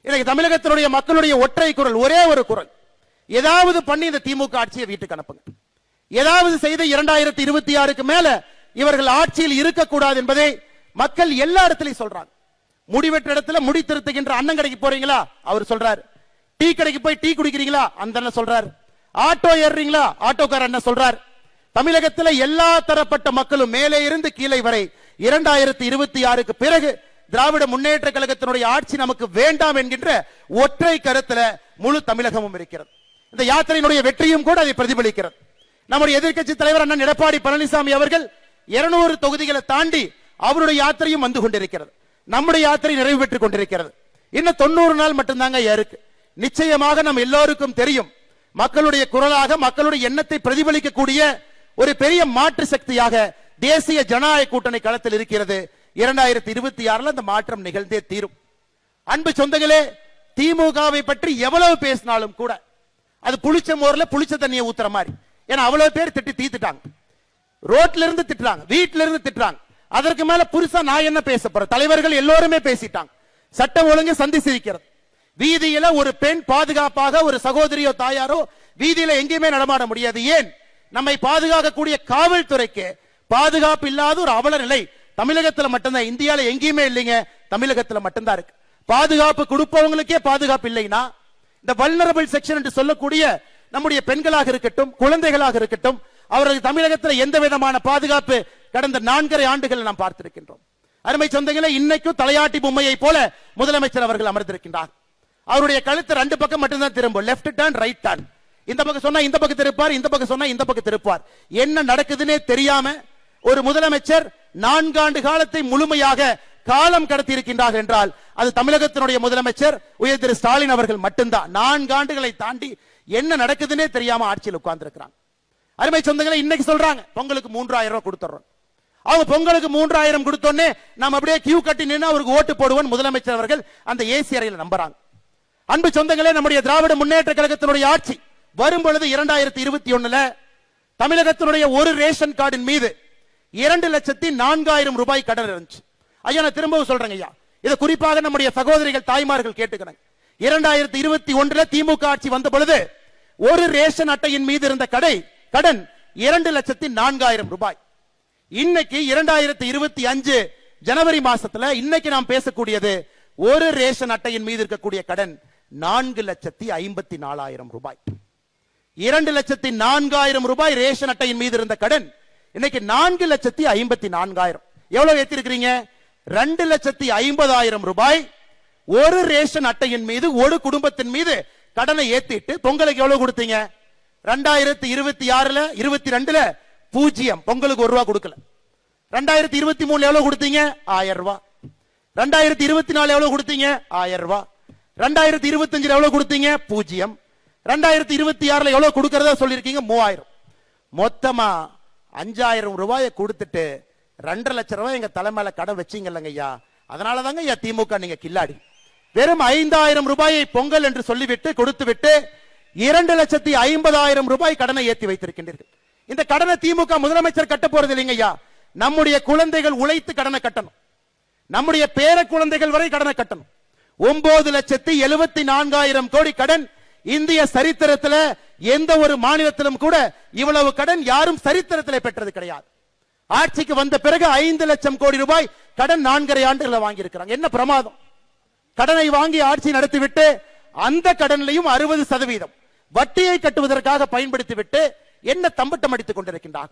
இன்னைக்கு தமிழகத்தினுடைய மக்களுடைய ஒற்றை குரல், ஒரே ஒரு குரல், ஏதாவது பண்ணி இந்த திமுக ஆட்சியை வீட்டுக்கு அனுப்புங்க. ஏதாவது செய்த 2026க்கு மேல இவர்கள் ஆட்சியில் இருக்கக்கூடாது என்பதை மக்கள் எல்லா இடத்திலையும் சொல்றாங்க. முடிவெற்ற இடத்துல முடி திருத்துகின்ற அண்ணன் கடைக்கு போறீங்களா, அவர் சொல்றாரு. டீ கடைக்கு போய் டீ குடிக்கிறீங்களா, அந்த அண்ணன் சொல்றாரு. ஆட்டோ ஏறுறீங்களா, ஆட்டோக்கார அண்ணன் சொல்றாரு. தமிழகத்தில் எல்லா தரப்பட்ட மக்களும் மேலே இருந்து கீழே வரை 2026க்கு பிறகு திராவிட முன்னேற்ற கழகத்தினுடைய ஆட்சி நமக்கு வேண்டாம் என்கின்ற ஒற்றை கருத்துல முழு தமிழகமும் இருக்கிறது. இந்த யாத்திரையினுடைய வெற்றியும் கூட அதை பிரதிபலிக்கிறது. நம்முடைய எதிர்க்கட்சி தலைவர் அண்ணன் எடப்பாடி பழனிசாமி அவர்கள் 200 தொகுதிகளை தாண்டி அவருடைய யாத்திரையும் வந்து கொண்டிருக்கிறது. நம்முடைய யாத்திரை நிறைவு பெற்றுக் கொண்டிருக்கிறது. இன்னும் 90 நாள் மட்டும்தாங்க இருக்கு. நிச்சயமாக நம்ம எல்லோருக்கும் தெரியும், மக்களுடைய குரலாக மக்களுடைய எண்ணத்தை பிரதிபலிக்கக்கூடிய ஒரு பெரிய மாற்று சக்தியாக தேசிய ஜனநாயக கூட்டணி களத்தில் இருக்கிறது. 2026 அந்த மாற்றம் நிகழ்ந்தே தீரும். அன்பு சொந்தங்களே, திமுகவை பற்றி எவ்வளவு பேசினாலும் கூட அது புளிச்ச மோர்ல புளிச்ச தண்ணியை ஊத்துற மாதிரி. ஏன்னா அவ்வளவு பேர் திட்டி தீத்துட்டாங்க. ரோட்ல இருந்து திட்டுறாங்க, வீட்டில இருந்து திட்டுறாங்க. அதற்கு மேல புதுசா நான் என்ன பேச போறேன்? தலைவர்கள் எல்லோருமே பேசிட்டாங்க. சட்டம் ஒழுங்கு சந்தி சிரிக்கிறது. வீதியில ஒரு பெண் பாதுகாப்பாக, ஒரு சகோதரியோ தாயாரோ வீதியில எங்கேயுமே நடமாட முடியாது. ஏன்? நம்மை பாதுகாக்கக்கூடிய காவல்துறைக்கு பாதுகாப்பு இல்லாத ஒரு அவல நிலை தமிழகத்தில் மட்டும்தான், இந்தியால எங்கேயுமே இல்லைங்க, தமிழகத்தில் மட்டும்தான் இருக்கு. பாதுகாப்பு கொடுப்பவங்களுக்கே பாதுகாப்பு இல்லைன்னா இந்த வல்னரபிள் செக்ஷன் என்று சொல்லக்கூடிய நம்முடைய பெண்களாக இருக்கட்டும், குழந்தைகளாக இருக்கட்டும், அவர்கள் தமிழகத்தில் எந்த விதமான பாதுகாப்பு கடந்த 4.5 ஆண்டுகள் நாம் பார்த்திருக்கின்றோம். அருமை சொந்தங்களே, இன்னைக்கும் தலையாட்டி பொம்மையை போல முதலமைச்சர் அவர்கள் அமர்ந்திருக்கின்றார். அவருடைய கழுத்து 2 பக்கம் மட்டும்தான் திரும்பும், லெப்ட் டர்ன் ரைட் டர்ன். இந்த பக்கம் சொன்னா இந்த பக்கம் திருப்பார், இந்த பக்கம் சொன்னா இந்த பக்கம் திருப்பார். என்ன நடக்குதுன்னே தெரியாம ஒரு முதலமைச்சர் 4 ஆண்டு காலத்தை முழுமையாக காலம் கடத்தி இருக்கின்றார் என்றால் அது தமிழகத்தினுடைய முதலமைச்சர் உயர் திரு ஸ்டாலின் அவர்கள் மட்டும்தான். 4 ஆண்டுகளை தாண்டி என்ன நடக்குதுன்னே தெரியாம ஆட்சியில் உட்கார்ந்து இருக்கிறாங்க. அருமை சொந்தங்களை, இன்னைக்கு சொல்றாங்க பொங்கலுக்கு 3000 ரூபாய் கொடுத்துறோம். அவங்க பொங்கலுக்கு 3000 கொடுத்தோன்னே நாம் அப்படியே கியூ கட்டி நின்று அவருக்கு ஓட்டு போடுவோம் முதலமைச்சர் அவர்கள் அந்த ஏசி அறையில் நம்புறாங்க. அன்பு சொந்தங்களே, நம்முடைய திராவிட முன்னேற்ற கழகத்தினுடைய ஆட்சி வரும் பொழுது 2021 தமிழகத்தினுடைய ஒரு ரேஷன் கார்டின் மீது 2,04,000 ரூபாய் கடன் இருந்துச்சு. ஐயா, நான் திரும்பவும் சொல்றேங்க ஐயா, இதை குறிப்பாக நம்முடைய சகோதரிகள் தாய்மார்கள் கேட்டுக்கிறாங்க. 2021 திமுக ஆட்சி வந்த பொழுது ஒரு ரேஷன் அட்டையின் மீது இருந்த கடன் 2,04,000 ரூபாய். இன்னைக்கு 2025 ஜனவரி மாசத்துல இன்னைக்கு நாம் பேசக்கூடியது ஒரு ரேஷன் அட்டையின் மீது இருக்கக்கூடிய கடன் 4,54,000 ரூபாய். 2,04,000 ரூபாய் ரேஷன் அட்டையின் மீது இருந்த கடன் இன்னைக்கு 4,54,000. எவ்வளவு ஏத்திருக்கிறீங்க? 2,50,000 ரூபாய் ஒரு ரேஷன் அட்டையின் மீது ஒரு குடும்பத்தின் மீது கடனை ஏத்திட்டு பொங்கலுக்கு எவ்வளவு கொடுத்தீங்க? 2026 22 0 பொங்கலுக்கு 1 ரூபா கொடுக்கல. 2023 எவ்வளவு கொடுத்தீங்க? 1000 ரூபாய். 2024 எவ்வளவு கொடுத்தீங்க? 1000 ரூபாய். 2025 எவ்வளவு கொடுத்தீங்க? 0. 2026 எவ்வளவு கொடுக்கறதா சொல்லிருக்கீங்க? 3000. மொத்தமா 5000 ரூபாயை கொடுத்துட்டு 2.5 லட்சம் ரூபாய் எங்க தலைமையில கடன் வச்சீங்கல்லங்க ஐயா. அதனாலதாங்க ஐயா திமுக நீங்க கில்லாடி. வெறும் 5000 ரூபாயை பொங்கல் என்று சொல்லிவிட்டு கொடுத்து விட்டு 2,50,000 ரூபாய் கடனை ஏற்றி வைத்திருக்கின்றீர்கள். இந்த கடனை திமுக முதலமைச்சர் கட்ட போறது இல்லைங்க ஐயா. நம்முடைய குழந்தைகள் உழைத்து கடனை கட்டணும். நம்முடைய பேர குழந்தைகள் வரை கடனை கட்டணும். 9,74,000 கோடி கடன். இந்திய சரித்திரத்தில் எந்த ஒரு மாநிலத்திலும் கூட இவ்வளவு கடன் யாரும் சரித்திரத்தில் பெற்றது கிடையாது. ஆட்சிக்கு வந்த பிறகு 5 லட்சம் கோடி ரூபாய் கடன் 4.5 ஆண்டுகள் வாங்கி இருக்கிறாங்க. என்ன பிரமாதம்! கடனை வாங்கி ஆட்சி நடத்திவிட்டு அந்த கடனிலையும் 60% வட்டியை கட்டுவதற்காக பயன்படுத்திவிட்டு என்ன தம்பட்டம் அடித்துக் கொண்டிருக்கின்றார்.